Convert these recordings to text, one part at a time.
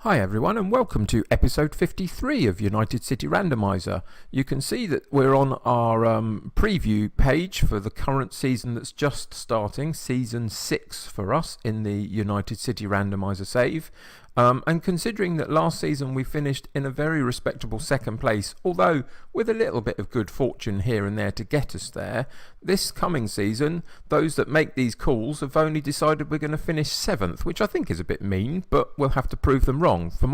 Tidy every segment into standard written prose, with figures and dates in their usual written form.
Hi everyone and welcome to episode 53 of United City Randomiser. You can see that we're on our preview page for the current season that's just starting, season 6 for us in the United City Randomiser save. And considering that last season we finished in a very respectable second place, although with a little bit of good fortune here and there to get us there, this coming season, those that make these calls have only decided we're going to finish 7th, which I think is a bit mean, but we'll have to prove them wrong. For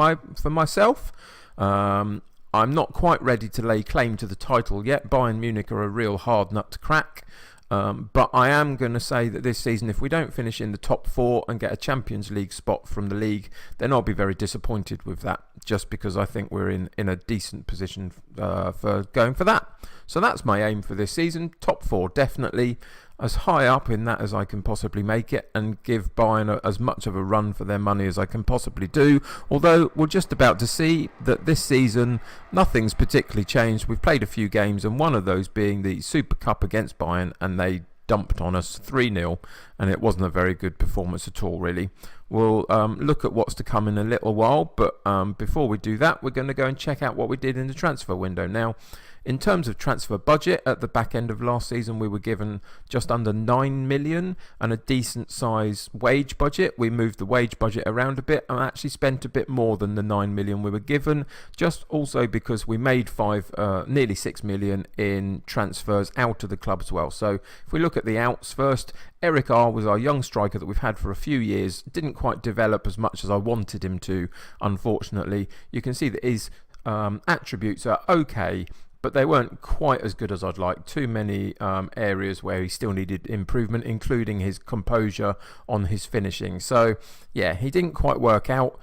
myself, I'm not quite ready to lay claim to the title yet. Bayern Munich are a real hard nut to crack. But I am going to say that this season, if we don't finish in the top 4 and get a Champions League spot from the league, then I'll be very disappointed with that, just because I think we're in a decent position for going for that. So that's my aim for this season. Top 4, definitely. As high up in that as I can possibly make it, and give Bayern as much of a run for their money as I can possibly do. Although we're just about to see that this season nothing's particularly changed. We've played a few games, and one of those being the Super Cup against Bayern, and they dumped on us 3-0, and it wasn't a very good performance at all, really. We'll look at what's to come in a little while, but before we do that, we're going to go and check out what we did in the transfer window. Now, in terms of transfer budget, at the back end of last season, we were given just under 9 million and a decent size wage budget. We moved the wage budget around a bit and actually spent a bit more than the 9 million we were given, just also because we made nearly 6 million in transfers out of the club as well. So if we look at the outs first, Eric R was our young striker that we've had for a few years. Didn't quite develop as much as I wanted him to, unfortunately. You can see that his attributes are okay, but they weren't quite as good as I'd like. Too many areas where he still needed improvement, including his composure on his finishing. So, yeah, he didn't quite work out.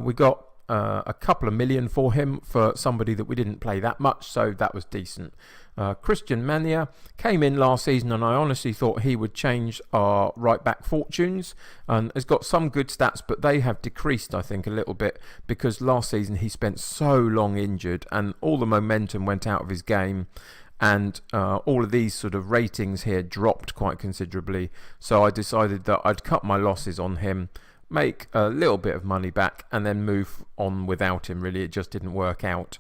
We got a couple of million for him for somebody that we didn't play that much, so that was decent. Christian Mania came in last season, and I honestly thought he would change our right-back fortunes, and has got some good stats, but they have decreased, I think, a little bit, because last season he spent so long injured and all the momentum went out of his game, and all of these sort of ratings here dropped quite considerably. So I decided that I'd cut my losses on him, make a little bit of money back, and then move on without him. Really, it just didn't work out.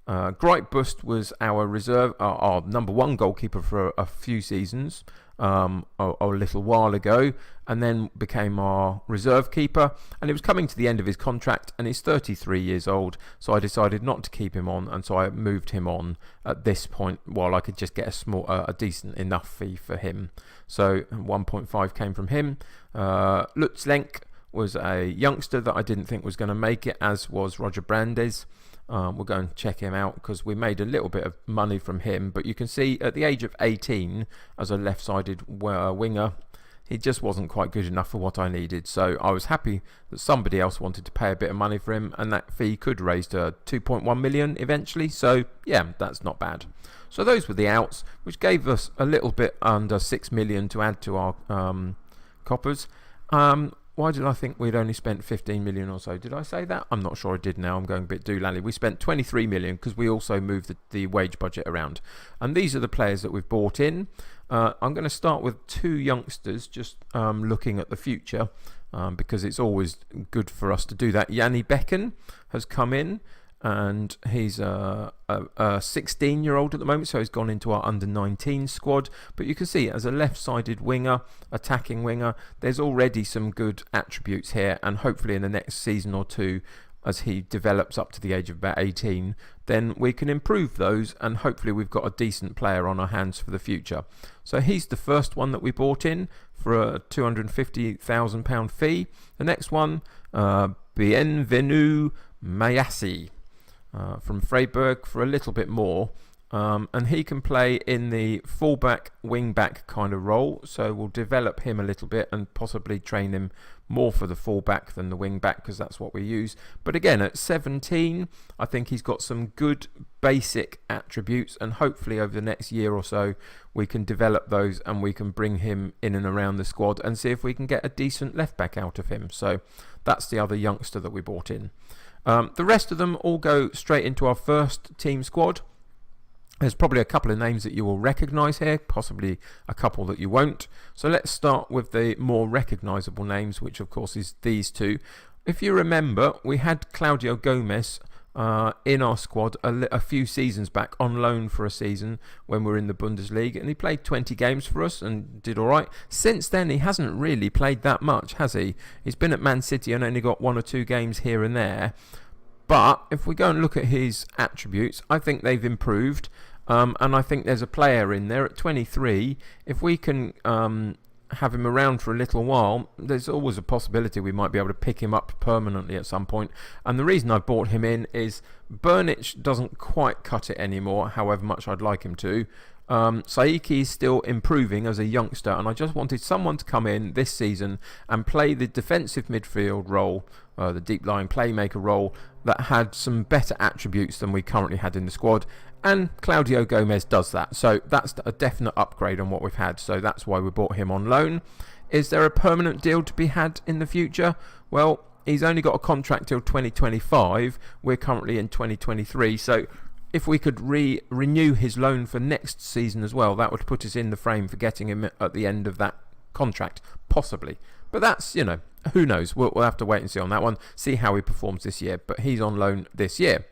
Greitbust was our reserve, our number 1 goalkeeper for a few seasons, a little while ago, and then became our reserve keeper, and it was coming to the end of his contract, and he's 33 years old, so I decided not to keep him on, and so I moved him on at this point while I could just get a decent enough fee for him. So 1.5 came from him. Lutzlenk was a youngster that I didn't think was going to make it, as was Roger Brandes. We'll go and check him out because we made a little bit of money from him, but you can see at the age of 18 as a left-sided winger, he just wasn't quite good enough for what I needed. So I was happy that somebody else wanted to pay a bit of money for him, and that fee could raise to 2.1 million eventually. So yeah, that's not bad. So those were the outs, which gave us a little bit under 6 million to add to our coppers. Why did I think we'd only spent 15 million or so? Did I say that? I'm not sure I did now. I'm going a bit doolally. We spent 23 million because we also moved the wage budget around. And these are the players that we've bought in. I'm going to start with 2 youngsters, just looking at the future, because it's always good for us to do that. Yanni Becken has come in, and he's a 16-year-old at the moment, so he's gone into our under-19 squad. But you can see, as a left-sided winger, attacking winger, there's already some good attributes here, and hopefully in the next season or two, as he develops up to the age of about 18, then we can improve those, and hopefully we've got a decent player on our hands for the future. So he's the first one that we bought in for a £250,000 fee. The next one, Bienvenu Mayasi, from Freiburg, for a little bit more, and he can play in the fullback, wing-back kind of role, so we'll develop him a little bit and possibly train him more for the fullback than the wing-back, because that's what we use. But again, at 17, I think he's got some good basic attributes, and hopefully over the next year or so we can develop those and we can bring him in and around the squad and see if we can get a decent left-back out of him. So that's the other youngster that we bought in. The rest of them all go straight into our first team squad. There's probably a couple of names that you will recognise here, possibly a couple that you won't. So let's start with the more recognisable names, which of course is these two. If you remember, we had Claudio Gomez in our squad a few seasons back on loan for a season when we were in the Bundesliga, and he played 20 games for us and did all right. Since then, he hasn't really played that much, has he? He's been at Man City and only got 1 or 2 games here and there. But if we go and look at his attributes, I think they've improved. And I think there's a player in there at 23. If we can have him around for a little while, there's always a possibility we might be able to pick him up permanently at some point. And the reason I bought him in is Burnich doesn't quite cut it anymore, however much I'd like him to. Saiki is still improving as a youngster, and I just wanted someone to come in this season and play the defensive midfield role, the deep lying playmaker role, that had some better attributes than we currently had in the squad. And Claudio Gomez does that, so that's a definite upgrade on what we've had, so that's why we bought him on loan. Is there a permanent deal to be had in the future? Well, he's only got a contract till 2025, we're currently in 2023, so if we could renew his loan for next season as well, that would put us in the frame for getting him at the end of that contract, possibly. But that's, who knows, we'll have to wait and see on that one, see how he performs this year, but he's on loan this year.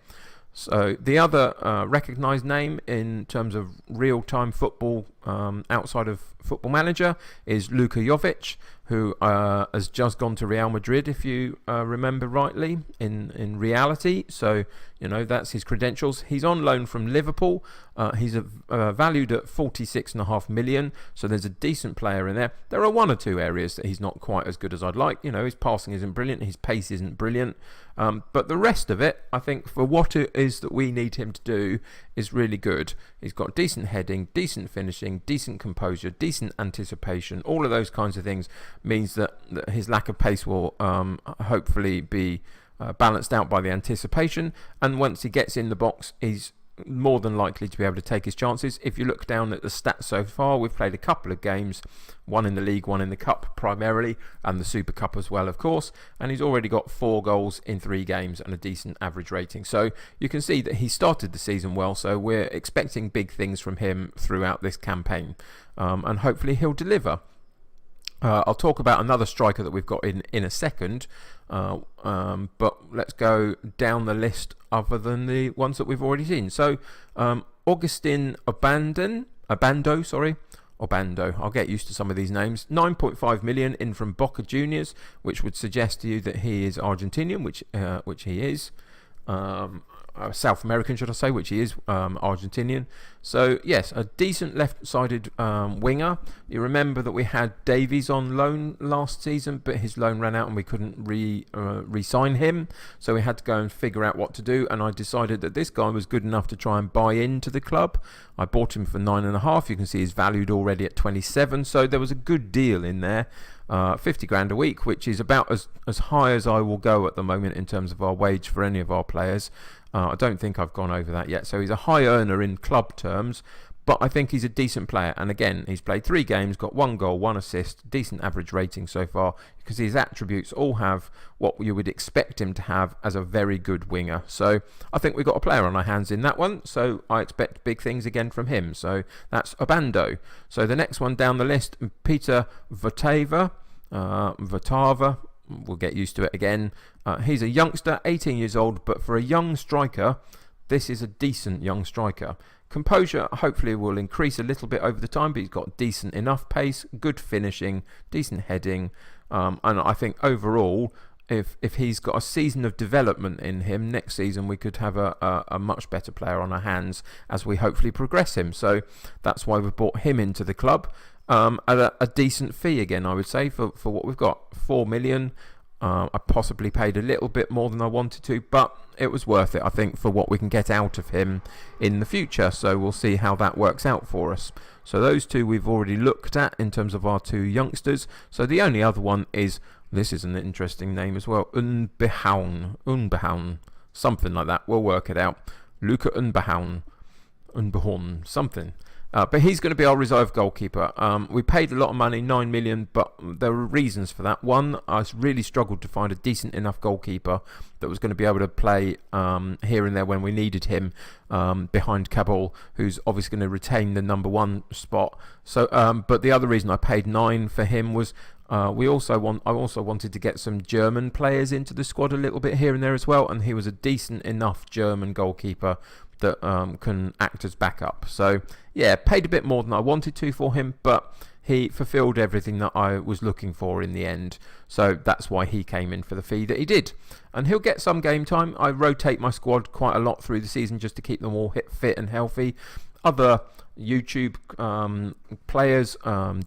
So the other recognised name in terms of real-time football outside of Football Manager is Luka Jovic, who has just gone to Real Madrid, if you remember rightly, in reality. So, that's his credentials. He's on loan from Liverpool. He's valued at 46.5 million, so there's a decent player in there. There are 1 or 2 areas that he's not quite as good as I'd like. His passing isn't brilliant, his pace isn't brilliant. But the rest of it, I think, for what it is that we need him to do, is really good. He's got decent heading, decent finishing, decent composure, decent anticipation. All of those kinds of things means that his lack of pace will hopefully be balanced out by the anticipation. And once he gets in the box, he's more than likely to be able to take his chances. If you look down at the stats so far, we've played a couple of games, 1 in the league, 1 in the cup primarily, and the Super Cup as well, of course, and he's already got 4 goals in 3 games and a decent average rating. So you can see that he started the season well, so we're expecting big things from him throughout this campaign, and hopefully he'll deliver. I'll talk about another striker that we've got in a second, but let's go down the list other than the ones that we've already seen. So Augustin Obando, I'll get used to some of these names. 9.5 million in from Boca Juniors, which would suggest to you that he is Argentinian, which he is. South American, should I say, which he is, Argentinian. So, yes, a decent left-sided winger. You remember that we had Davies on loan last season, but his loan ran out and we couldn't re-sign him. So we had to go and figure out what to do, and I decided that this guy was good enough to try and buy into the club. I bought him for 9.5. You can see he's valued already at 27, so there was a good deal in there. 50 grand a week, which is about as high as I will go at the moment in terms of our wage for any of our players. I don't think I've gone over that yet, so he's a high earner in club terms, but I think he's a decent player. And again, he's played 3 games, got 1 goal, 1 assist, decent average rating so far. You can see his attributes all have what you would expect him to have as a very good winger. So I think we've got a player on our hands in that one, so I expect big things again from him. So that's Obando. So the next one down the list, Peter Votava, we'll get used to it again. He's a youngster, 18 years old, but for a young striker, this is a decent young striker. Composure hopefully will increase a little bit over the time, but he's got decent enough pace, good finishing, decent heading, and I think overall, if he's got a season of development in him, next season we could have a much better player on our hands as we hopefully progress him. So that's why we've brought him into the club. At a decent fee again, I would say, for what we've got. 4 million. I possibly paid a little bit more than I wanted to, but it was worth it, I think, for what we can get out of him in the future. So we'll see how that works out for us. So those 2 we've already looked at in terms of our 2 youngsters. So the only other one is, this is an interesting name as well, Unbehaun, something like that. We'll work it out. Luca Unbehaun, something. But he's going to be our reserve goalkeeper. We paid a lot of money, 9 million, but there were reasons for that. One, I really struggled to find a decent enough goalkeeper that was going to be able to play here and there when we needed him behind Cabal, who's obviously going to retain the number 1 spot. So, but the other reason I paid 9 for him was I also wanted to get some German players into the squad a little bit here and there as well, and he was a decent enough German goalkeeper that can act as backup. So yeah, paid a bit more than I wanted to for him, but he fulfilled everything that I was looking for in the end. So that's why he came in for the fee that he did. And he'll get some game time. I rotate my squad quite a lot through the season just to keep them all fit and healthy. Other YouTube players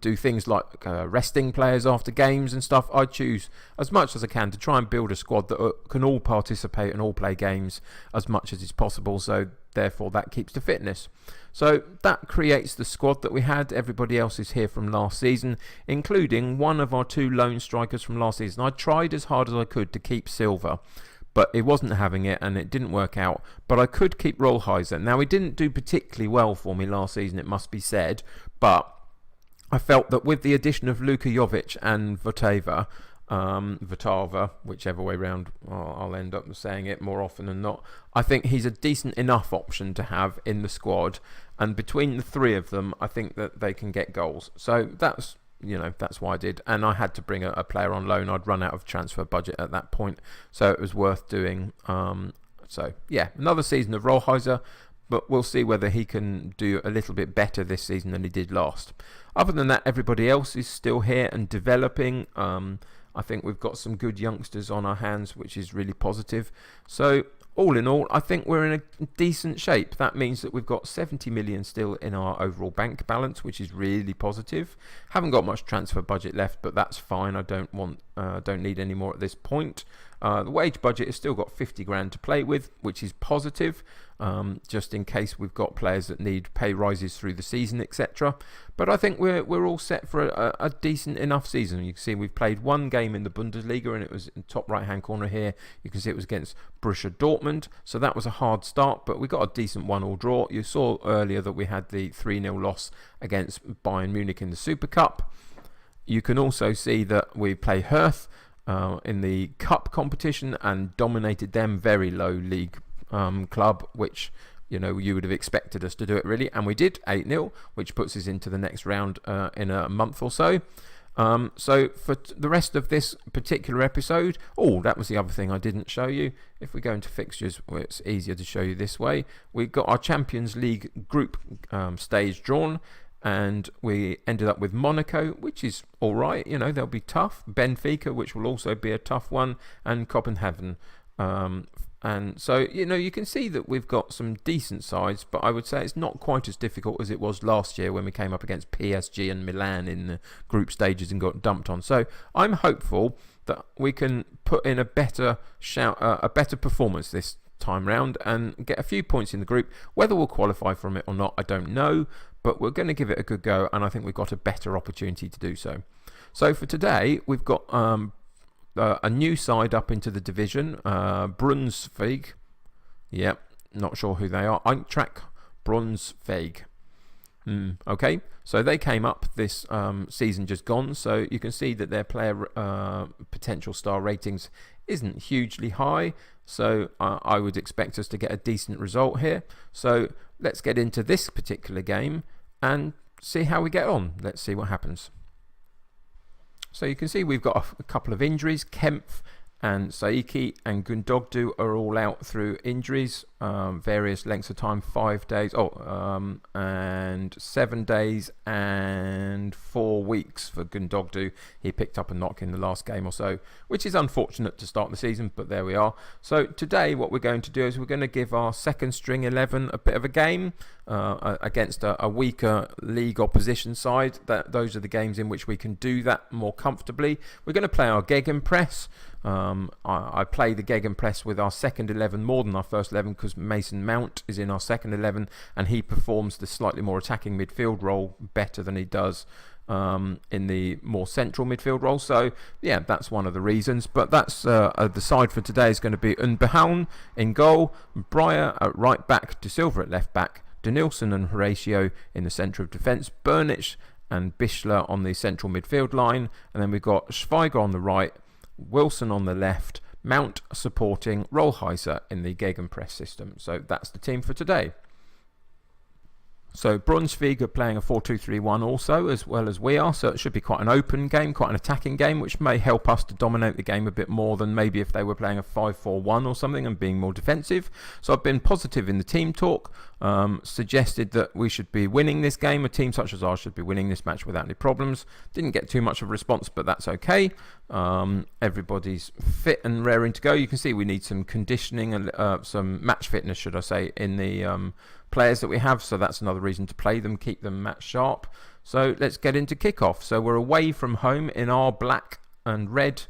do things like resting players after games and stuff. I choose as much as I can to try and build a squad that can all participate and all play games as much as is possible, so therefore that keeps the fitness. So that creates the squad that we had. Everybody else is here from last season, including one of our 2 lone strikers from last season. I tried as hard as I could to keep Silva, but it wasn't having it and it didn't work out. But I could keep Rollheiser. Now, he didn't do particularly well for me last season, it must be said, but I felt that with the addition of Luka Jovic and Votava, whichever way round I'll end up saying it more often than not, I think he's a decent enough option to have in the squad, and between the 3 of them I think that they can get goals. So that's why I did, and I had to bring a player on loan. I'd run out of transfer budget at that point, so it was worth doing. So yeah, another season of Rollheiser, but we'll see whether he can do a little bit better this season than he did last. Other than that, everybody else is still here and developing. I think we've got some good youngsters on our hands, which is really positive. So all in all, I think we're in a decent shape. That means that we've got 70 million still in our overall bank balance, which is really positive. Haven't got much transfer budget left, but that's fine. I don't need any more at this point. The wage budget has still got 50 grand to play with, which is positive, just in case we've got players that need pay rises through the season, etc. But I think we're all set for a decent enough season. You can see we've played 1 game in the Bundesliga, and it was in the top right hand corner here. You can see it was against Borussia Dortmund, so that was a hard start, but we got a decent 1-1 draw. You saw earlier that we had the 3-0 loss against Bayern Munich in the Super Cup. You can also see that we play Herth in the cup competition and dominated them, very low league club, which you would have expected us to do it really, and we did, 8-0, which puts us into the next round in a month or so. So for the rest of this particular episode, that was the other thing I didn't show you. If we go into fixtures, well, it's easier to show you this way. We got our Champions League group stage drawn, and we ended up with Monaco, which is all right. They'll be tough. Benfica, which will also be a tough one, and Copenhagen. And so, you can see that we've got some decent sides, but I would say it's not quite as difficult as it was last year when we came up against PSG and Milan in the group stages and got dumped on. So I'm hopeful that we can put in a better performance this time round and get a few points in the group. Whether we'll qualify from it or not, I don't know, but we're going to give it a good go, and I think we've got a better opportunity to do so. So for today, we've got a new side up into the division, Braunschweig. Yep, not sure who they are. Eintracht Braunschweig. Okay, so they came up this season just gone, so you can see that their player potential star ratings isn't hugely high, so I would expect us to get a decent result here. So let's get into this particular game and see how we get on. Let's see what happens. So you can see we've got a couple of injuries. Kempf and Saiki and Gundogdu are all out through injuries, various lengths of time, 5 days, and 7 days and 4 weeks for Gundogdu. He picked up a knock in the last game or so, which is unfortunate to start the season, but there we are. So today what we're going to do is we're going to give our second string 11 a bit of a game against a weaker league opposition side. Those are the games in which we can do that more comfortably. We're going to play our Gegenpress. I play the Gegenpress with our second 11 more than our first 11 because Mason Mount is in our second 11 and he performs the slightly more attacking midfield role better than he does in the more central midfield role. So yeah, that's one of the reasons, but that's the side for today is going to be Unbehaun in goal, Breyer at right back, De Silva at left back, Denilson and Horatio in the centre of defence, Burnich and Bischler on the central midfield line, and then we've got Schweiger on the right, Wilson on the left, Mount supporting, Rollheiser in the Gegenpress system. So that's the team for today. So Braunschweig are playing a 4-2-3-1 also, as well as we are, so it should be quite an open game, quite an attacking game, which may help us to dominate the game a bit more than maybe if they were playing a 5-4-1 or something and being more defensive. So I've been positive in the team talk, suggested that we should be winning this game. A team such as ours should be winning this match without any problems. Didn't get too much of a response, but that's okay. Everybody's fit and raring to go. You can see we need some conditioning and some match fitness, should I say, in the players that we have, so that's another reason to play them, keep them match sharp. So let's get into kickoff. So we're away from home in our black and red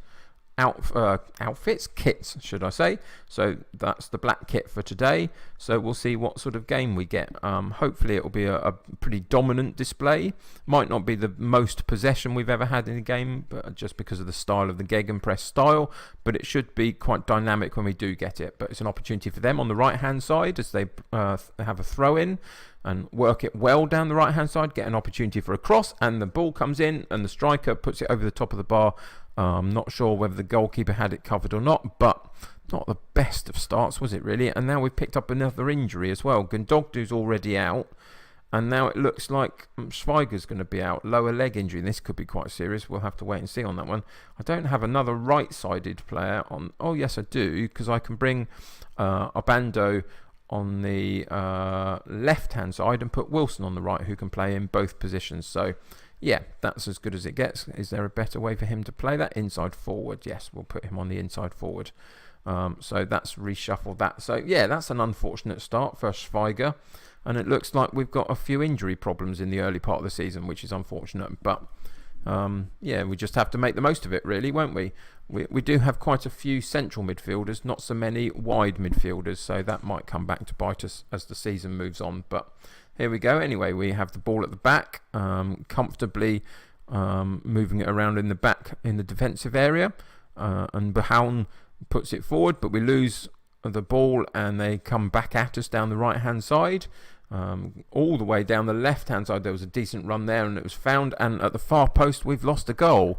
kits, should I say. So that's the black kit for today. So we'll see what sort of game we get. Hopefully it will be a pretty dominant display. Might not be the most possession we've ever had in a game, but just because of the style of the gegenpress style, but it should be quite dynamic when we do get it. But it's an opportunity for them on the right hand side as they have a throw in and work it well down the right hand side, get an opportunity for a cross, and the ball comes in and the striker puts it over the top of the bar. Not sure whether the goalkeeper had it covered or not, but not the best of starts, was it really? And now we've picked up another injury as well. Gundogdu's already out, and now it looks like Schweiger's going to be out. Lower leg injury, and this could be quite serious. We'll have to wait and see on that one. I don't have another right-sided player on. Oh yes, I do, because I can bring Obando on the left-hand side and put Wilson on the right, who can play in both positions. So yeah, that's as good as it gets. Is there a better way for him to play that? Inside forward. Yes, we'll put him on the inside forward. So that's reshuffled that. So yeah, that's an unfortunate start for Schweiger. And it looks like we've got a few injury problems in the early part of the season, which is unfortunate. But yeah, we just have to make the most of it, really, won't we? We do have quite a few central midfielders, not so many wide midfielders. So that might come back to bite us as the season moves on. But here we go. Anyway, we have the ball at the back, comfortably moving it around in the back in the defensive area, and Behaun puts it forward, but we lose the ball and they come back at us down the right hand side. All the way down the left hand side there was a decent run there and it was found, and at the far post we've lost a goal.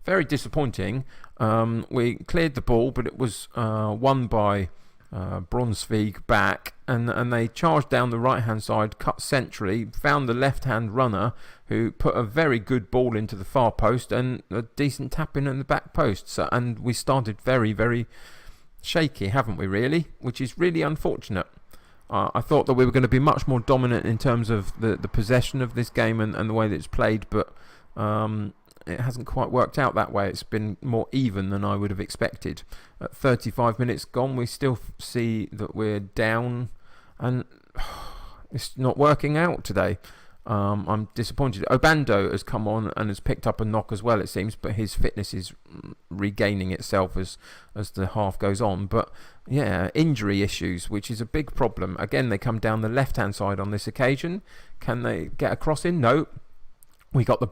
Very disappointing. We cleared the ball, but it was won by Braunschweig back, and they charged down the right hand side, cut centrally, found the left hand runner who put a very good ball into the far post and a decent tap in the back post. So, and we started very, very shaky, haven't we, really? Which is really unfortunate. I thought that we were going to be much more dominant in terms of the possession of this game and the way that it's played, but it hasn't quite worked out that way. It's been more even than I would have expected. At 35 minutes gone, we still see that we're down, and it's not working out today. I'm disappointed. Obando has come on and has picked up a knock as well, it seems, but his fitness is regaining itself as the half goes on. But yeah, injury issues, which is a big problem. Again, they come down the left-hand side on this occasion. Can they get a cross in? No. We got the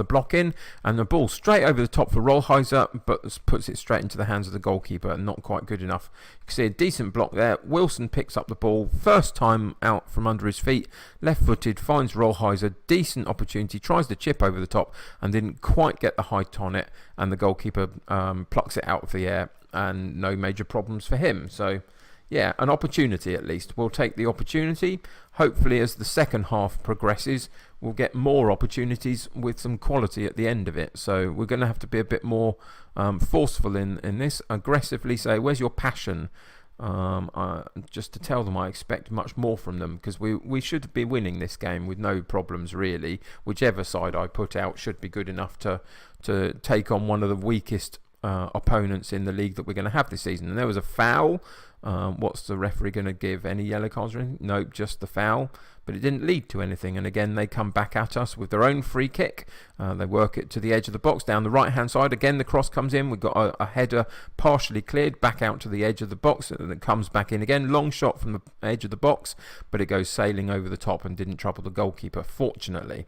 block in, and the ball straight over the top for Rollheiser, but puts it straight into the hands of the goalkeeper. Not quite good enough. You can see a decent block there. Wilson picks up the ball, first time out from under his feet, left-footed, finds Rollheiser, decent opportunity, tries to chip over the top, and didn't quite get the height on it, and the goalkeeper plucks it out of the air, and no major problems for him. So yeah, an opportunity at least. We'll take the opportunity. Hopefully as the second half progresses, we'll get more opportunities with some quality at the end of it. So we're going to have to be a bit more forceful in this. Aggressively say, where's your passion? Just to tell them I expect much more from them, because we should be winning this game with no problems really. Whichever side I put out should be good enough to take on one of the weakest opponents in the league that we're going to have this season. And there was a foul. What's the referee going to give? Any yellow cards or anything? Nope, just the foul. But it didn't lead to anything. And again, they come back at us with their own free kick. They work it to the edge of the box down the right-hand side. Again, the cross comes in. We've got a header partially cleared back out to the edge of the box. And it comes back in again. Long shot from the edge of the box. But it goes sailing over the top and didn't trouble the goalkeeper, fortunately.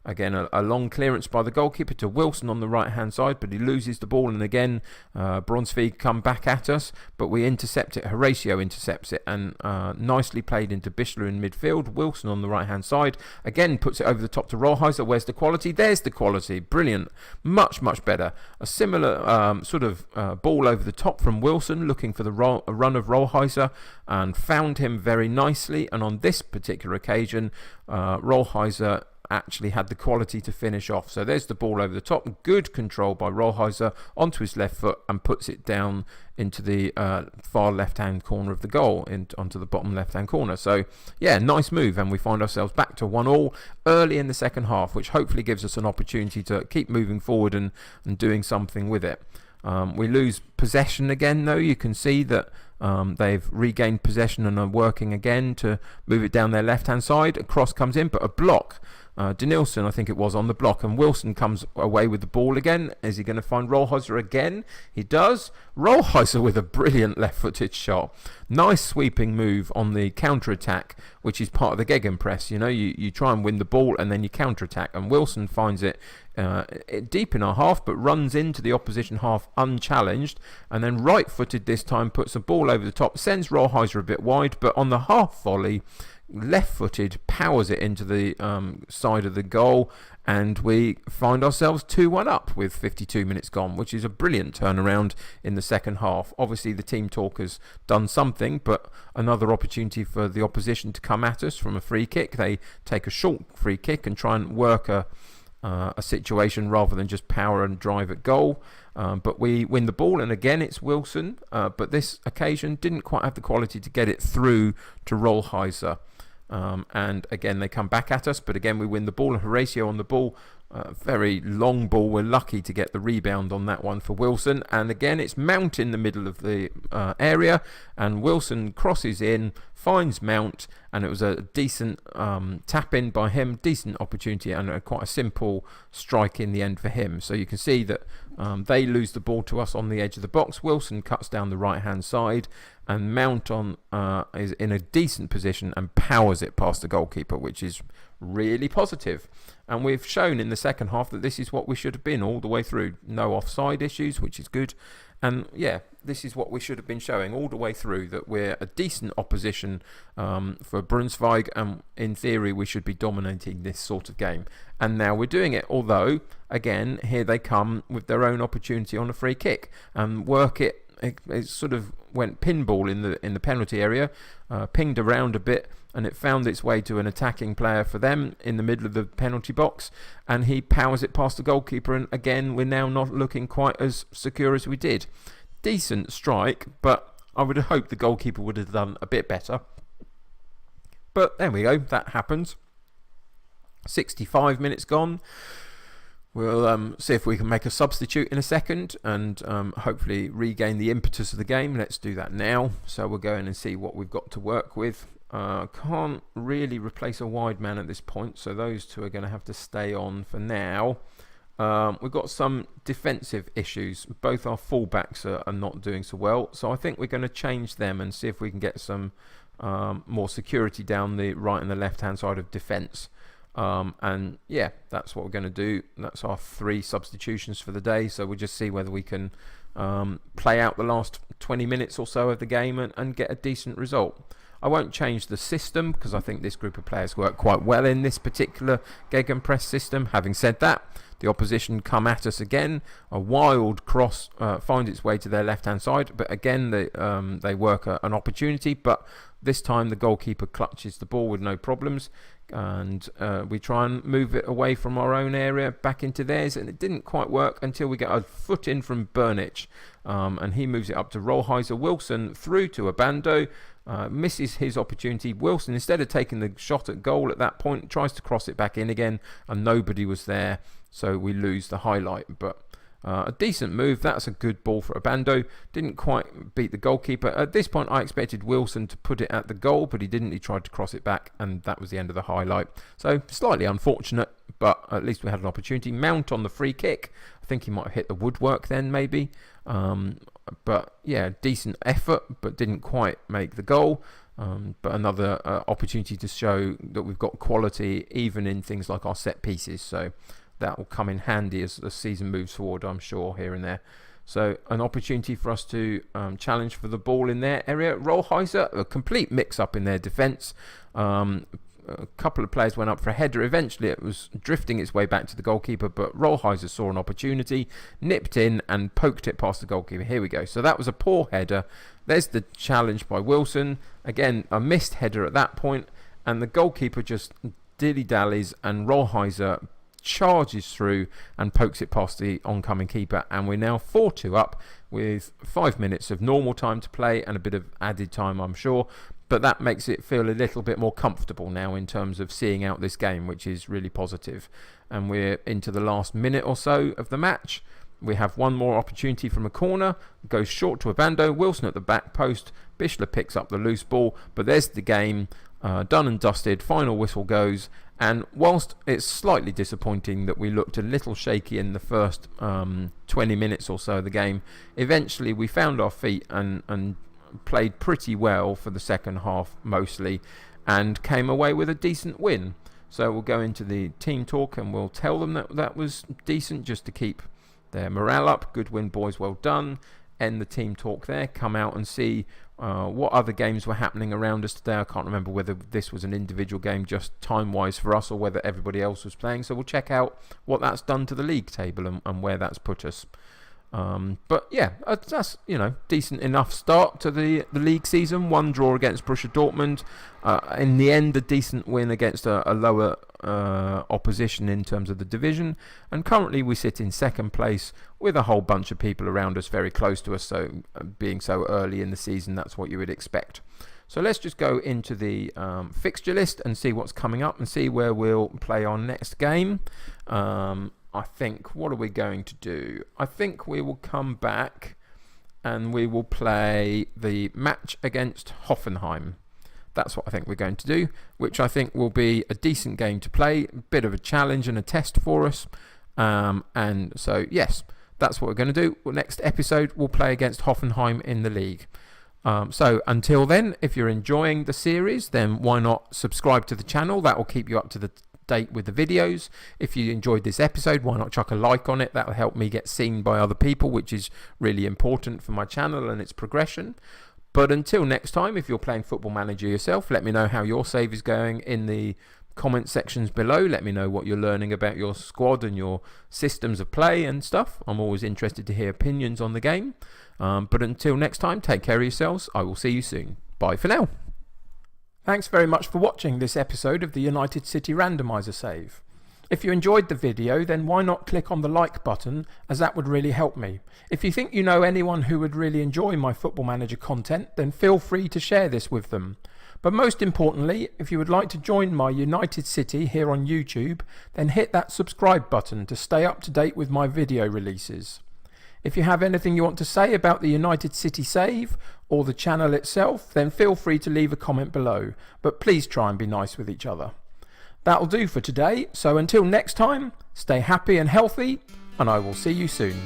Again, a long clearance by the goalkeeper to Wilson on the right-hand side, but he loses the ball, and again, Braunschweig come back at us, but we intercept it. Horatio intercepts it, and nicely played into Bischler in midfield. Wilson on the right-hand side, again, puts it over the top to Rollheiser. Where's the quality? There's the quality. Brilliant. Much, much better. A similar sort of ball over the top from Wilson, looking for the run of Rollheiser, and found him very nicely, and on this particular occasion, Rollheiser actually had the quality to finish off. So there's the ball over the top. Good control by Rollheiser onto his left foot and puts it down into the far left-hand corner of the goal, onto the bottom left-hand corner. So, yeah, nice move. And we find ourselves back to 1-1 early in the second half, which hopefully gives us an opportunity to keep moving forward and doing something with it. We lose possession again, though. You can see that they've regained possession and are working again to move it down their left-hand side. A cross comes in, but a block. Denilson, I think it was, on the block, and Wilson comes away with the ball again. Is he going to find Rollheiser again? He does. Rollheiser with a brilliant left-footed shot. Nice sweeping move on the counter-attack, which is part of the gegenpress. You know, you try and win the ball and then you counter-attack, and Wilson finds it deep in our half, but runs into the opposition half unchallenged, and then right-footed this time, puts the ball over the top, sends Rollheiser a bit wide, but on the half volley, left-footed, powers it into the side of the goal, and we find ourselves 2-1 up with 52 minutes gone, which is a brilliant turnaround in the second half. Obviously, the team talk has done something, but another opportunity for the opposition to come at us from a free kick. They take a short free kick and try and work a situation rather than just power and drive at goal. But we win the ball, and again it's Wilson, but this occasion didn't quite have the quality to get it through to Rollheiser. And again they come back at us, but again we win the ball. Horatio on the ball, very long ball. We're lucky to get the rebound on that one for Wilson, and again it's Mount in the middle of the area, and Wilson crosses in, finds Mount, and it was a decent tap in by him, decent opportunity, and quite a simple strike in the end for him. So you can see that they lose the ball to us on the edge of the box. Wilson cuts down the right hand side, and Mount is in a decent position and powers it past the goalkeeper, which is really positive. And we've shown in the second half that this is what we should have been all the way through. No offside issues, which is good. And yeah, this is what we should have been showing all the way through, that we're a decent opposition for Braunschweig, and in theory we should be dominating this sort of game. And now we're doing it, although again here they come with their own opportunity on a free kick and work it. It sort of went pinball in the penalty area, pinged around a bit, and it found its way to an attacking player for them in the middle of the penalty box, and he powers it past the goalkeeper, and again we're now not looking quite as secure as we did. Decent strike, but I would have hoped the goalkeeper would have done a bit better. But there we go, that happens. 65 minutes gone. We'll see if we can make a substitute in a second and hopefully regain the impetus of the game. Let's do that now. So we'll go in and see what we've got to work with. Can't really replace a wide man at this point, so those two are going to have to stay on for now. We've got some defensive issues. Both our fullbacks are not doing so well, so I think we're going to change them and see if we can get some more security down the right and the left hand side of defence. And yeah, that's what we're going to do. That's our 3 substitutions for the day, so we'll just see whether we can play out the last 20 minutes or so of the game and get a decent result. I won't change the system because I think this group of players work quite well in this particular gegenpress system. Having said that, the opposition come at us again. A wild cross finds its way to their left-hand side, but again they work an opportunity, but this time the goalkeeper clutches the ball with no problems, and we try and move it away from our own area back into theirs, and it didn't quite work until we get a foot in from Burnich, and he moves it up to Rollheiser. Wilson through to Abando, misses his opportunity. Wilson, instead of taking the shot at goal at that point, tries to cross it back in again, and nobody was there, so we lose the highlight. But a decent move. That's a good ball for Abando. Didn't quite beat the goalkeeper. At this point I expected Wilson to put it at the goal, but he didn't. He tried to cross it back, and that was the end of the highlight. So slightly unfortunate, but at least we had an opportunity. Mount on the free kick. I think he might have hit the woodwork then, maybe. But yeah, decent effort, but didn't quite make the goal. But another opportunity to show that we've got quality even in things like our set pieces. So that will come in handy as the season moves forward, I'm sure, here and there. So an opportunity for us to challenge for the ball in their area. Rollheiser, a complete mix-up in their defence. A couple of players went up for a header. Eventually it was drifting its way back to the goalkeeper, but Rollheiser saw an opportunity, nipped in and poked it past the goalkeeper. Here we go. So that was a poor header. There's the challenge by Wilson. Again, a missed header at that point, and the goalkeeper just dilly-dallies, and Rollheiser charges through and pokes it past the oncoming keeper, and we're now 4-2 up with 5 minutes of normal time to play and a bit of added time, I'm sure. But that makes it feel a little bit more comfortable now in terms of seeing out this game, which is really positive. And we're into the last minute or so of the match. We have one more opportunity from a corner. Goes short to Abando. Wilson at the back post. Bischler picks up the loose ball. But there's the game. Done and dusted. Final whistle goes. And whilst it's slightly disappointing that we looked a little shaky in the first 20 minutes or so of the game, eventually we found our feet and played pretty well for the second half mostly, and came away with a decent win. So we'll go into the team talk and we'll tell them that that was decent, just to keep their morale up. Good win, boys, well done. End the team talk there. Come out and see what other games were happening around us today. I can't remember whether this was an individual game just time-wise for us or whether everybody else was playing. So we'll check out what that's done to the league table and where that's put us. But yeah, that's, decent enough start to the league season. One draw against Borussia Dortmund. In the end, a decent win against a lower opposition in terms of the division. And currently we sit in second place with a whole bunch of people around us very close to us. So being so early in the season, that's what you would expect. So let's just go into the fixture list and see what's coming up and see where we'll play our next game. I think, what are we going to do? I think we will come back and we will play the match against Hoffenheim. That's what I think we're going to do, which I think will be a decent game to play, a bit of a challenge and a test for us. And so, yes, that's what we're going to do. Next episode, we'll play against Hoffenheim in the league. So until then, if you're enjoying the series, then why not subscribe to the channel? That will keep you up to the date with the videos. If you enjoyed this episode, why not chuck a like on it? That will help me get seen by other people, which is really important for my channel and its progression. But until next time, if you're playing Football Manager yourself, let me know how your save is going in the comment sections below. Let me know what you're learning about your squad and your systems of play and stuff. I'm always interested to hear opinions on the game. But until next time, take care of yourselves. I will see you soon. Bye for now. Thanks very much for watching this episode of the United City Randomiser save. If you enjoyed the video, then why not click on the like button, as that would really help me. If you think you know anyone who would really enjoy my Football Manager content, then feel free to share this with them. But most importantly, if you would like to join my United City here on YouTube, then hit that subscribe button to stay up to date with my video releases. If you have anything you want to say about the United City save or the channel itself, then feel free to leave a comment below, but please try and be nice with each other. That'll do for today, so until next time, stay happy and healthy, and I will see you soon.